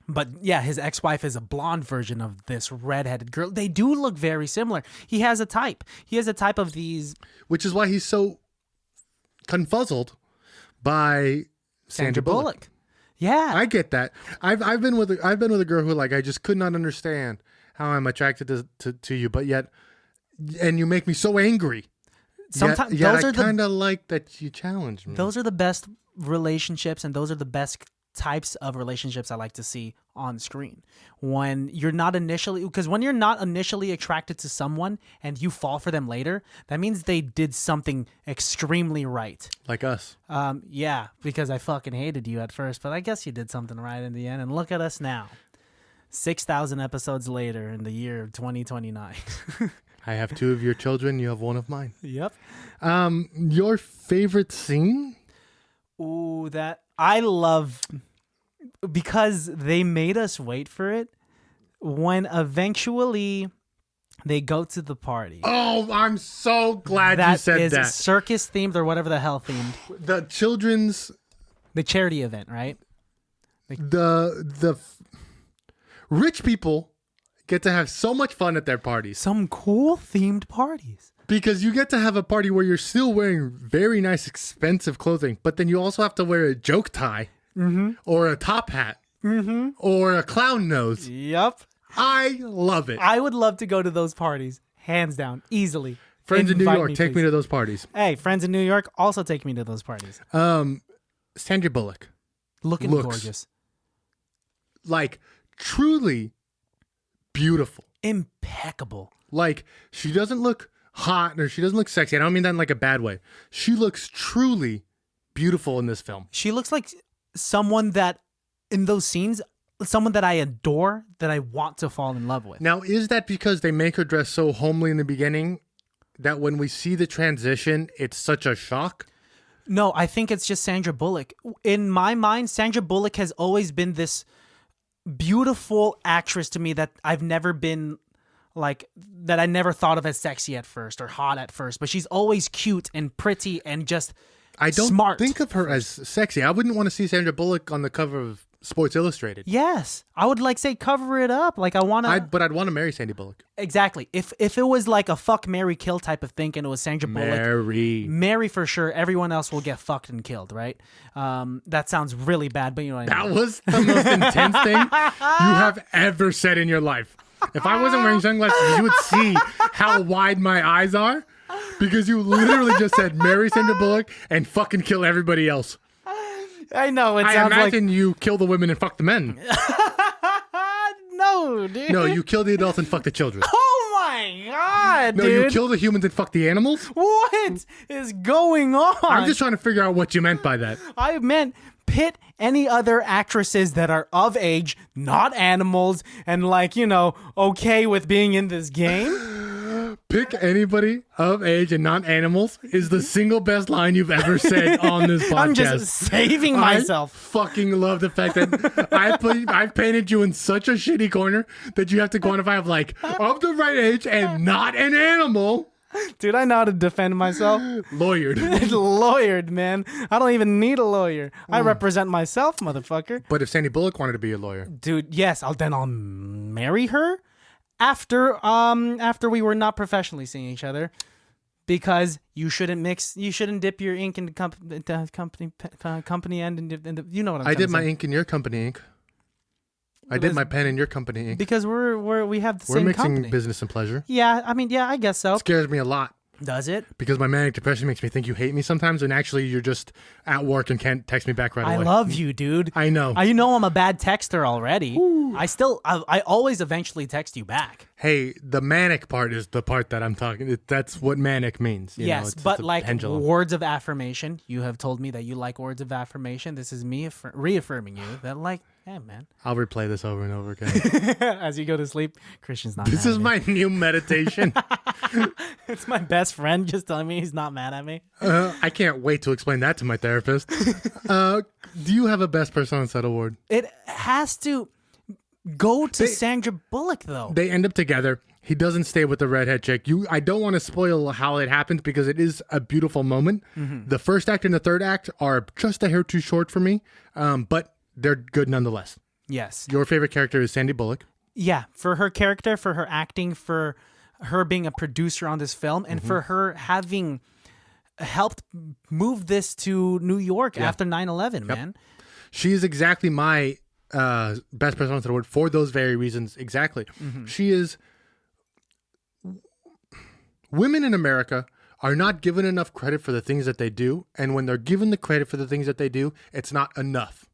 But yeah, his ex-wife is a blonde version of this redheaded girl. They do look very similar. He has a type. He has a type of these. Which is why he's so confuzzled by Sandra Bullock. Yeah, I get that. I've been with a girl who like I just could not understand how I'm attracted to you, but yet, and you make me so angry. Sometimes yet those I are kind of like that you challenge me. Those are the best relationships, and those are the best types of relationships I like to see on screen. When you're not initially attracted to someone and you fall for them later, that means they did something extremely right. Like us. Yeah, because I fucking hated you at first, but I guess you did something right in the end. And look at us now, 6,000 episodes later in the year of 2029. I have 2 of your children. You have 1 of mine. Yep. Your favorite scene? Ooh, that I love, because they made us wait for it. When eventually they go to the party. Oh, I'm so glad you said that. That is circus themed or whatever the hell themed. The charity event, right? The rich people get to have so much fun at their parties. Some cool themed parties. Because you get to have a party where you're still wearing very nice, expensive clothing, but then you also have to wear a joke tie or a top hat or a clown nose. Yep. I love it. I would love to go to those parties, hands down, easily. Friends in New York, take me to those parties. Hey, friends in New York, also take me to those parties. Sandra Bullock. Looks gorgeous. Like, truly beautiful. Impeccable. Like, she doesn't look hot or she doesn't look sexy. I don't mean that in like a bad way. She looks truly beautiful in this film. She looks like someone that, in those scenes, someone that I adore, that I want to fall in love with. Now, is that because they make her dress so homely in the beginning that when we see the transition, it's such a shock? No, I think it's just Sandra Bullock. In my mind, Sandra Bullock has always been this beautiful actress to me that I've never been like, that I never thought of as sexy at first or hot at first, but she's always cute and pretty and just I don't smart. think of her as sexy. I wouldn't want to see Sandra Bullock on the cover of Sports Illustrated. Yes. I would like say cover it up. Like I want to. But I'd want to marry Sandy Bullock. Exactly. If it was like a fuck, marry, kill type of thing and it was Sandra Bullock. Marry for sure. Everyone else will get fucked and killed, right? That sounds really bad, but you know what I mean. That was the most intense thing you have ever said in your life. If I wasn't wearing sunglasses, you would see how wide my eyes are. Because you literally just said marry Sandra Bullock and fucking kill everybody else. I know. I imagine you kill the women and fuck the men. No, dude. No, you kill the adults and fuck the children. Oh my god, no, dude. No, you kill the humans and fuck the animals? What is going on? I'm just trying to figure out what you meant by that. I meant pit any other actresses that are of age, not animals, and like, you know, okay with being in this game. Pick anybody of age and not animals is the single best line you've ever said on this podcast. I'm just saving myself. I fucking love the fact that I've painted you in such a shitty corner that you have to quantify of like, of the right age and not an animal. Dude, I know how to defend myself. Lawyered. Lawyered, man. I don't even need a lawyer. I represent myself, motherfucker. But if Sandy Bullock wanted to be a lawyer. Dude, yes, I'll marry her after we were not professionally seeing each other. Because you shouldn't dip your ink in the company and you know what I'm saying. I did my ink in your company ink. I did my pen in your company ink. Because we have the same mixing company. Business and pleasure. Yeah, I mean, yeah, I guess so. It scares me a lot. Does it? Because my manic depression makes me think you hate me sometimes, and actually you're just at work and can't text me back right away. I love you, dude. I know. You know I'm a bad texter already. Ooh. I always eventually text you back. Hey, the manic part is the part that I'm talking. That's what manic means. Yes, but like pendulum. Words of affirmation. You have told me that you like words of affirmation. This is me reaffirming you that like, hey, man. I'll replay this over and over again. As you go to sleep, Christian's not This is my new meditation. It's my best friend just telling me he's not mad at me. I can't wait to explain that to my therapist. Do you have a Best Person on Set award? It has to go to Sandra Bullock, though. They end up together. He doesn't stay with the redhead chick. I don't want to spoil how it happens because it is a beautiful moment. Mm-hmm. The first act and the third act are just a hair too short for me, but they're good nonetheless. Yes. Your favorite character is Sandy Bullock. Yeah, for her character, for her acting, for her being a producer on this film, and for her having helped move this to New York after 9/11, man. She is exactly my best person to the word for those very reasons. Exactly. She is. Women in America are not given enough credit for the things that they do. And when they're given the credit for the things that they do, it's not enough.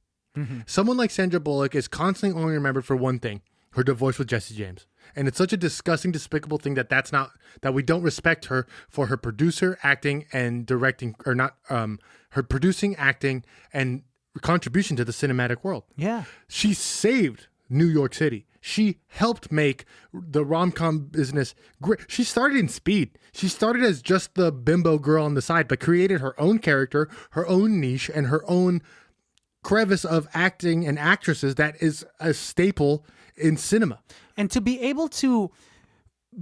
Someone like Sandra Bullock is constantly only remembered for one thing, her divorce with Jesse James. And it's such a disgusting, despicable thing that we don't respect her for her producer, acting, and directing, or not, her producing, acting, and contribution to the cinematic world. Yeah. She saved New York City. She helped make the rom-com business great. She started in Speed. She started as just the bimbo girl on the side, but created her own character, her own niche, and her own crevice of acting and actresses that is a staple in cinema. And to be able to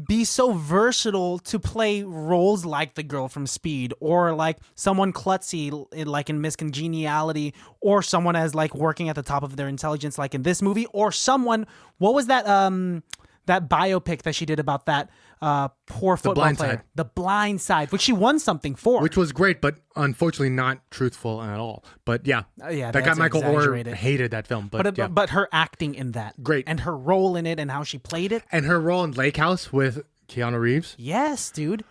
be so versatile to play roles like the girl from Speed, or like someone klutzy like in Miss Congeniality, or someone as like working at the top of their intelligence like in this movie, or someone, what was that that biopic that she did about that poor football player, The Blind Side, which she won something for, which was great, but unfortunately not truthful at all. But yeah, that guy Michael Orr hated that film. But her acting in that, great, and her role in it and how she played it, and her role in Lake House with Keanu Reeves. Yes, dude.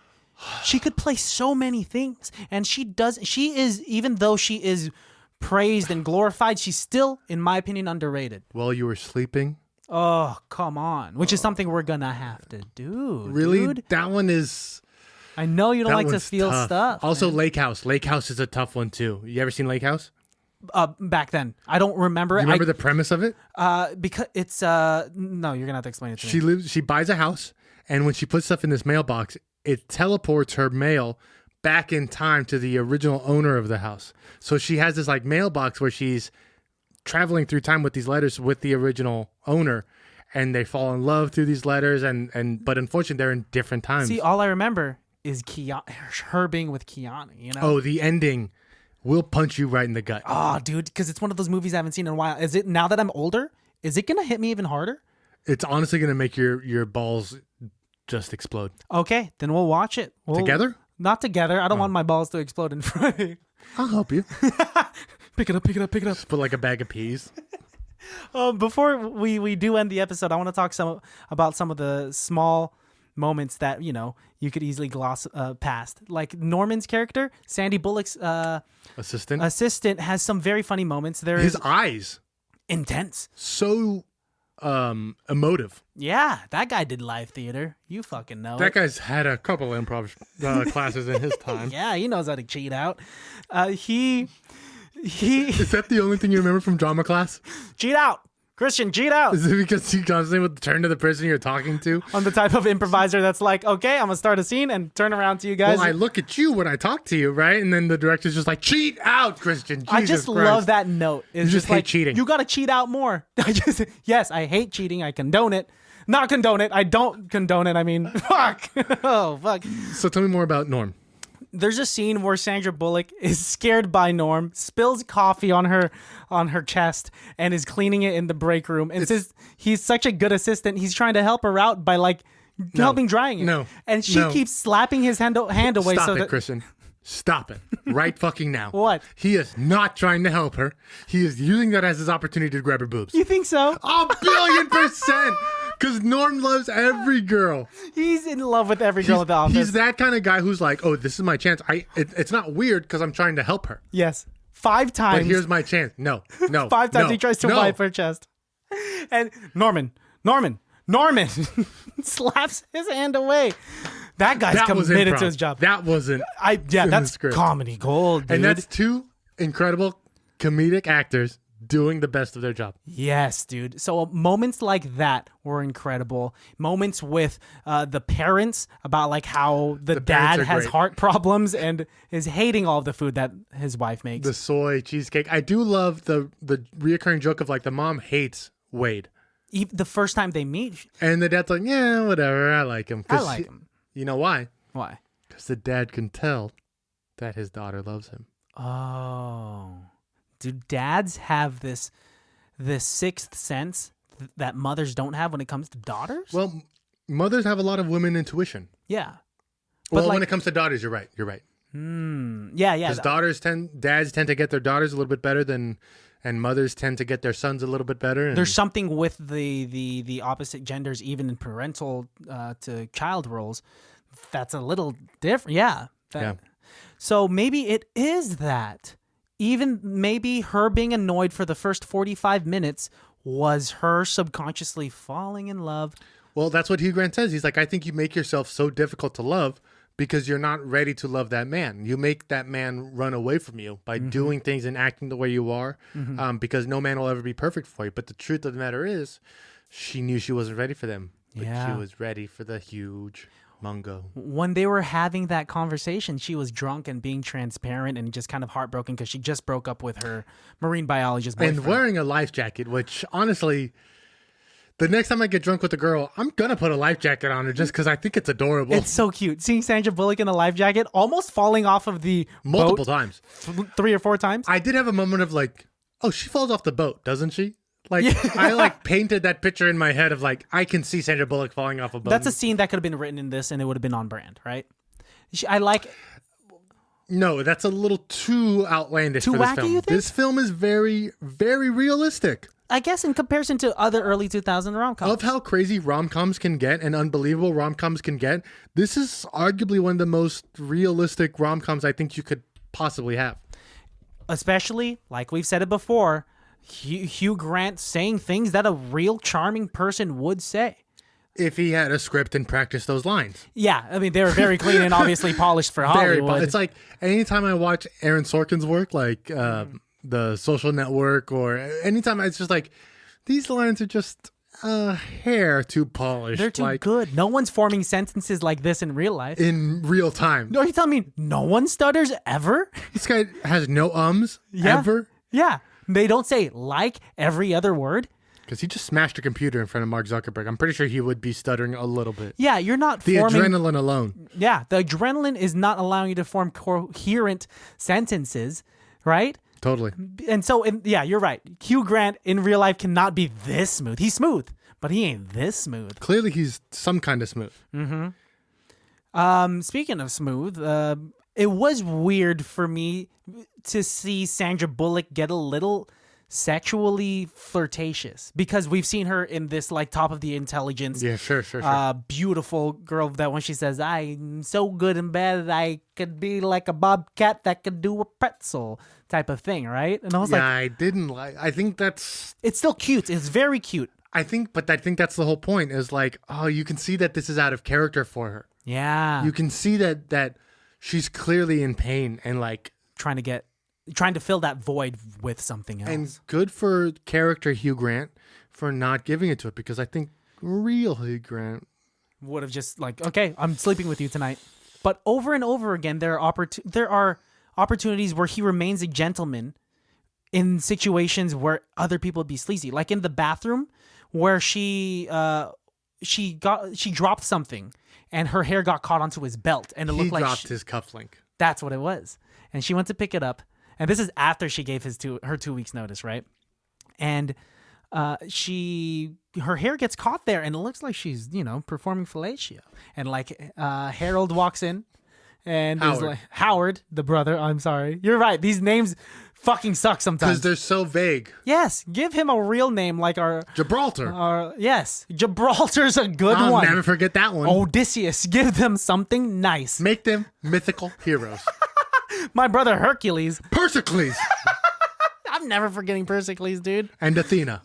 She could play so many things, and she does. She is, even though she is praised and glorified, she's still, in my opinion, underrated. While you were sleeping. Oh, come on. Which is something we're going to have to do. Really? Dude. That one is... I know you don't like to feel tough stuff. Also, man. Lake House. Lake House is a tough one, too. You ever seen Lake House? Back then. I don't remember it. You remember the premise of it? Because it's... no, you're going to have to explain it to me. She buys a house, and when she puts stuff in this mailbox, it teleports her mail back in time to the original owner of the house. So she has this like mailbox where she's traveling through time with these letters with the original owner, and they fall in love through these letters, but unfortunately they're in different times. See, all I remember is her being with Keanu, you know? Oh, the ending will punch you right in the gut. Oh, dude, because it's one of those movies I haven't seen in a while. Is it, now that I'm older, is it going to hit me even harder? It's honestly going to make your balls just explode. Okay, then we'll watch it. Together? Not together. I don't want my balls to explode in front of you. I'll help you. Pick it up. Just put like a bag of peas. Before we do end the episode, I want to talk about some of the small moments that, you know, you could easily gloss past. Like Norman's character, Sandy Bullock's assistant has some very funny moments. His eyes. Intense. So emotive. Yeah, that guy did live theater. You fucking know. That guy's had a couple of improv classes in his time. Yeah, he knows how to cheat out. He Is that the only thing you remember from drama class? Cheat out. Christian, cheat out. Is it because you constantly would turn to the person you're talking to? I'm the type of improviser that's like, okay, I'm going to start a scene and turn around to you guys. Well, I look at you when I talk to you, right? And then the director's just like, cheat out, Christian. Jesus I just Christ. love that note. It's you just hate like, cheating. You got to cheat out more. Yes, I hate cheating. I condone it. Not condone it. I don't condone it. I mean, fuck. Oh, fuck. So tell me more about Norm. There's a scene where Sandra Bullock is scared by Norm, spills coffee on her chest, and is cleaning it in the break room. And says he's such a good assistant. He's trying to help her out by helping drying it. No. And she keeps slapping his hand away. Stop it, Christian. Stop it. Right fucking now. What? He is not trying to help her. He is using that as his opportunity to grab her boobs. You think so? 1,000,000,000%. Because Norm loves every girl. He's in love with every girl at the office. He's that kind of guy who's like, oh, this is my chance. It's not weird because I'm trying to help her. Yes. 5 times. But here's my chance. No. 5 times he tries to wipe her chest. And Norman slaps his hand away. That guy's committed to his job. That wasn't. That's comedy gold, dude. And that's 2 incredible comedic actors doing the best of their job. Yes, dude. So moments like that were incredible. Moments with the parents about like how the dad has heart problems and is hating all of the food that his wife makes. The soy cheesecake. I do love the reoccurring joke of like the mom hates Wade. The first time they meet. And the dad's like, yeah, whatever. I like him. I like him. You know why? Why? Because the dad can tell that his daughter loves him. Oh. Do dads have this sixth sense that mothers don't have when it comes to daughters? Well, mothers have a lot of women intuition. Yeah. Well, when it comes to daughters, you're right. Yeah. Because dads tend to get their daughters a little bit better than and mothers tend to get their sons a little bit better. And there's something with the opposite genders, even in parental to child roles, that's a little different. Yeah. So maybe it is that. Even maybe her being annoyed for the first 45 minutes was her subconsciously falling in love. Well, that's what Hugh Grant says. He's like, I think you make yourself so difficult to love because you're not ready to love that man. You make that man run away from you by doing things and acting the way you are, because no man will ever be perfect for you. But the truth of the matter is, she knew she wasn't ready for them. But she was ready for the huge Mungo. When they were having that conversation, she was drunk and being transparent and just kind of heartbroken because she just broke up with her marine biologist boyfriend. And wearing a life jacket, which honestly, the next time I get drunk with a girl, I'm going to put a life jacket on her just because I think it's adorable. It's so cute. Seeing Sandra Bullock in a life jacket, almost falling off of the multiple boat times. 3 or 4 times. I did have a moment of like, oh, she falls off the boat, doesn't she? Like, I painted that picture in my head of like, I can see Sandra Bullock falling off a boat. That's a scene that could have been written in this and it would have been on brand, right? No, that's a little too outlandish for this wacky, film. you think? This film is very, very realistic. I guess in comparison to other early 2000 rom-coms. Of how crazy rom-coms can get and unbelievable rom-coms can get, this is arguably one of the most realistic rom-coms I think you could possibly have. Especially, like we've said it before, Hugh Grant saying things that a real charming person would say. If he had a script and practiced those lines. Yeah, I mean, they were very clean and obviously polished for Hollywood. It's like anytime I watch Aaron Sorkin's work, like The Social Network, or anytime it's just like, these lines are just a hair too polished. They're too good. No one's forming sentences like this in real life. In real time. No, you telling me no one stutters ever? This guy has no ever? Yeah. They don't say like every other word. Because he just smashed a computer in front of Mark Zuckerberg. I'm pretty sure he would be stuttering a little bit. Yeah, you're not the forming... adrenaline alone. Yeah, the adrenaline is not allowing you to form coherent sentences, right? Totally. And so, you're right. Hugh Grant in real life cannot be this smooth. He's smooth, but he ain't this smooth. Clearly, he's some kind of smooth. Speaking of smooth, it was weird for me to see Sandra Bullock get a little sexually flirtatious because we've seen her in this like top of the intelligence, sure. Beautiful girl that when she says, I'm so good in bed I could be like a bobcat that could do a pretzel type of thing, right? And I was I think that's... It's still cute. It's very cute. I think that's the whole point is like, oh, you can see that this is out of character for her. Yeah. You can see that she's clearly in pain and like trying to fill that void with something else. And good for character Hugh Grant for not giving it to it, because I think real Hugh Grant would have just like, okay, I'm sleeping with you tonight. But over and over again, there are opportunities where he remains a gentleman in situations where other people would be sleazy, like in the bathroom where she dropped something and her hair got caught onto his belt and it looked like he dropped his cufflink. That's what it was, and she went to pick it up. And this is after she gave her 2 weeks notice, right? And her hair gets caught there, and it looks like she's performing fellatio. And like Harold walks in, and is like Howard, the brother. I'm sorry, you're right. These names fucking suck sometimes because they're so vague. Yes, give him a real name like our Gibraltar. Yes, Gibraltar's a good one. I'll never forget that one. Odysseus. Give them something nice. Make them mythical heroes. My brother Hercules. Pericles. I'm never forgetting Pericles, dude. And Athena.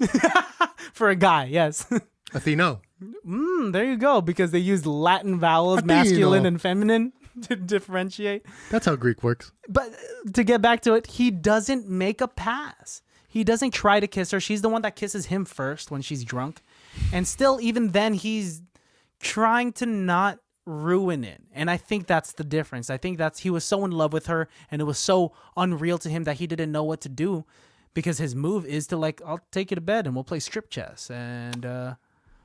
For a guy, yes. Athena. There you go, because they used Latin vowels, Athena. masculine and feminine, to differentiate. That's how Greek works. But to get back to it, he doesn't make a pass. He doesn't try to kiss her. She's the one that kisses him first when she's drunk. And still, even then, he's trying to not ruin it. And I think that's the difference. I think he was so in love with her and it was so unreal to him that he didn't know what to do, because his move is to like, I'll take you to bed and we'll play strip chess. And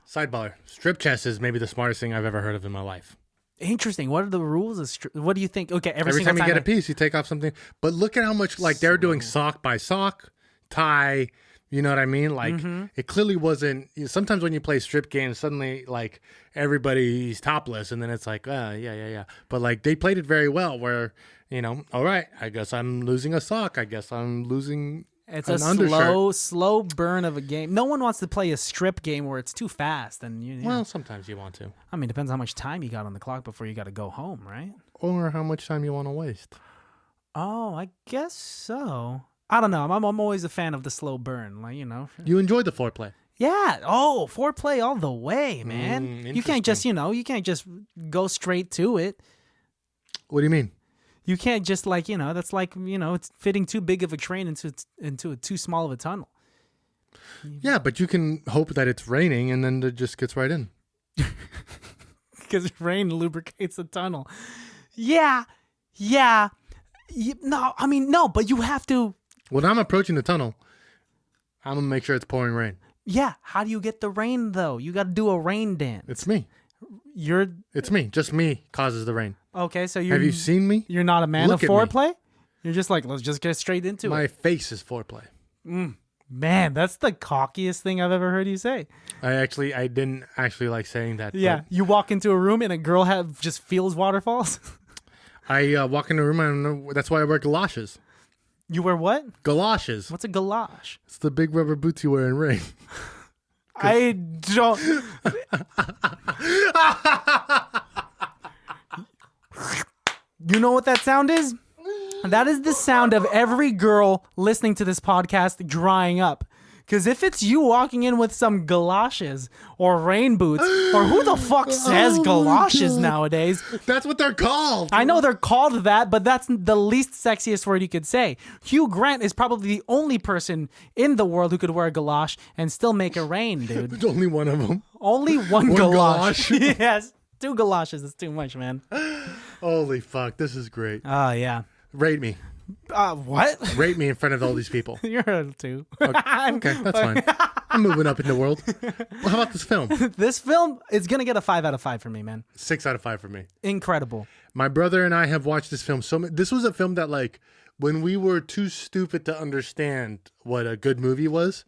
sidebar, strip chess is maybe the smartest thing I've ever heard of in my life. Interesting. What are the rules of what do you think? Okay, every time you get a piece, you take off something. But look at how much like they're doing sock by sock, tie. You know what I mean? Like it clearly wasn't. Sometimes when you play strip games, suddenly like everybody's topless, and then it's like, yeah. But like they played it very well. Where all right, I guess I'm losing a sock. I guess I'm losing It's a slow burn of a game. No one wants to play a strip game where it's too fast. And well, sometimes you want to. I mean, depends how much time you got on the clock before you got to go home, right? Or how much time you want to waste. Oh, I guess so. I don't know. I'm always a fan of the slow burn. Like, You enjoyed the foreplay. Yeah. Oh, foreplay all the way, man. You can't just go straight to it. What do you mean? You can't just that's like, it's fitting too big of a train into too small of a tunnel. Yeah, but you can hope that it's raining and then it just gets right in. Because rain lubricates the tunnel. Yeah. No, but you have to. When I'm approaching the tunnel, I'm going to make sure it's pouring rain. Yeah. How do you get the rain, though? You got to do a rain dance. It's me. It's me. Just me causes the rain. Okay, so have you seen me? You're not a man of foreplay? You're just like, let's just get straight into it. My face is foreplay. Man, that's the cockiest thing I've ever heard you say. I didn't actually like saying that. Yeah, you walk into a room and a girl just feels waterfalls? I walk in a room and that's why I wear galoshes. You wear what? Galoshes. What's a galosh? It's the big rubber boots you wear in rain. I don't... You know what that sound is? That is the sound of every girl listening to this podcast drying up. Because if it's you walking in with some galoshes or rain boots, or who the fuck says galoshes nowadays? That's what they're called. I know they're called that, but that's the least sexiest word you could say. Hugh Grant is probably the only person in the world who could wear a galosh and still make it rain, dude. There's only one of them. Only one galosh. Yes, 2 galoshes is too much, man. Holy fuck, this is great. Oh, yeah. Rate me. What? Rate me in front of all these people. You're a 2. Okay, that's fine. I'm moving up in the world. Well, how about this film? This film is going to get a 5 out of 5 for me, man. 6 out of 5 for me. Incredible. My brother and I have watched this film this was a film that, like, when we were too stupid to understand what a good movie was,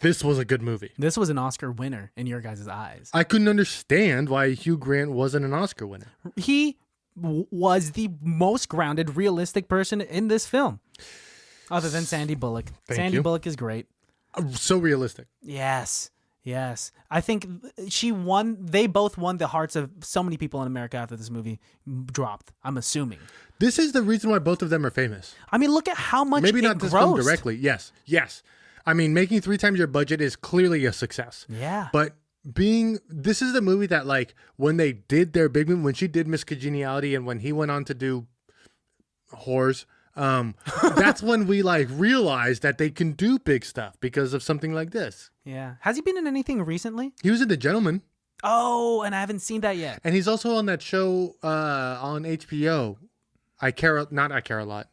this was a good movie. This was an Oscar winner in your guys' eyes. I couldn't understand why Hugh Grant wasn't an Oscar winner. He was the most grounded, realistic person in this film, other than Sandy Bullock. Sandy Bullock is great. So realistic. Yes. I think they both won the hearts of so many people in America after this movie dropped, I'm assuming. This is the reason why both of them are famous. I mean, look at how much Maybe not this film directly. Yes. I mean, making 3 times your budget is clearly a success. Yeah. But this is the movie that, like, when they did their big movie, when she did Miss Congeniality and when he went on to do Whores, that's when we, like, realized that they can do big stuff because of something like this. Yeah. Has he been in anything recently? He was in The Gentleman. Oh, and I haven't seen that yet. And he's also on that show on HBO. I Care a Lot.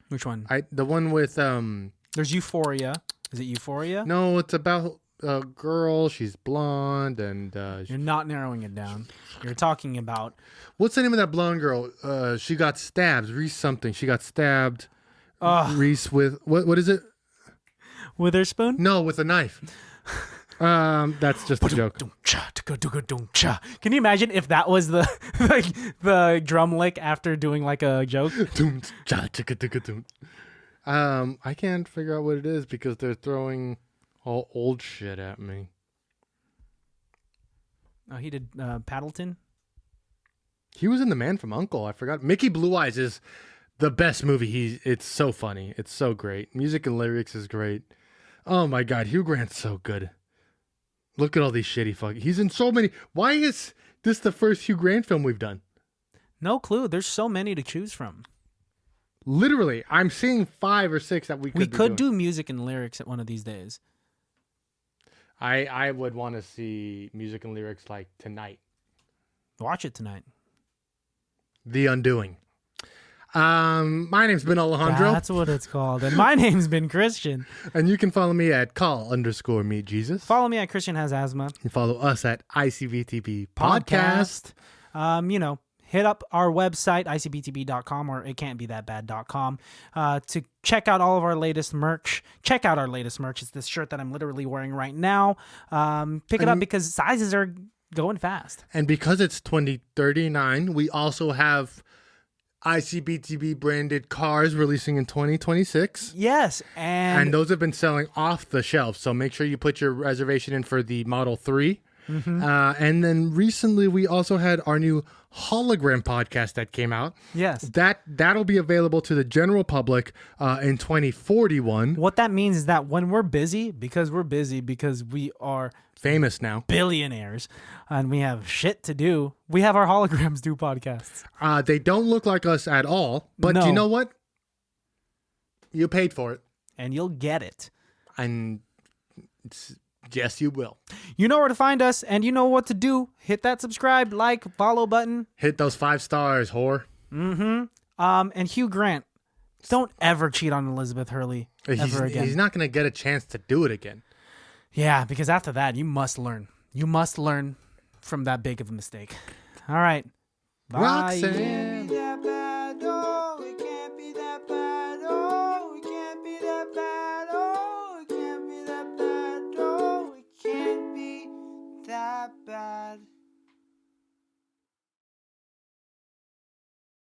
Which one? The one with There's Euphoria. Is it Euphoria? No, it's about a girl. She's blonde, and you're not narrowing it down. You're talking about what's the name of that blonde girl? She got stabbed. Reese something. She got stabbed. Reese with what is it? Witherspoon? No, with a knife. That's just a joke. Can you imagine if that was the drum lick after doing like a joke? I can't figure out what it is because they're throwing all old shit at me. Oh, he did Paddleton? He was in The Man from U.N.C.L.E. I forgot. Mickey Blue Eyes is the best movie. It's so funny. It's so great. Music and lyrics is great. Oh my God, Hugh Grant's so good. Look at all these shitty fucking... He's in so many... Why is this the first Hugh Grant film we've done? No clue. There's so many to choose from. Literally, I'm seeing 5 or 6 that we could do music and lyrics at one of these days. I would want to see music and lyrics like tonight. Watch it tonight. The Undoing. My name's been Alejandro. That's what it's called. And my name's been Christian. And you can follow me at call_meetjesus. Follow me at Christian Has Asthma. And follow us at ICBTB Podcast. Hit up our website, ICBTB.com, or itcan'tbethatbad.com, to check out all of our latest merch. Check out our latest merch. It's this shirt that I'm literally wearing right now. Pick it up because sizes are going fast. And because it's 2039, we also have ICBTB branded cars releasing in 2026. Yes, and those have been selling off the shelf. So make sure you put your reservation in for the Model 3. Mm-hmm. And then recently we also had our new hologram podcast that came out. Yes. That'll be available to the general public in 2041. What that means is that when we're busy because we are famous now, billionaires, and we have shit to do, we have our holograms do podcasts. They don't look like us at all, but you know what? You paid for it. And you'll get it. And yes, you will. You know where to find us, and you know what to do. Hit that subscribe, like, follow button. Hit those 5 stars, whore. Mm-hmm. And Hugh Grant, don't ever cheat on Elizabeth Hurley ever again. He's not going to get a chance to do it again. Yeah, because after that, you must learn. You must learn from that big of a mistake. All right. Bye. Roxanne.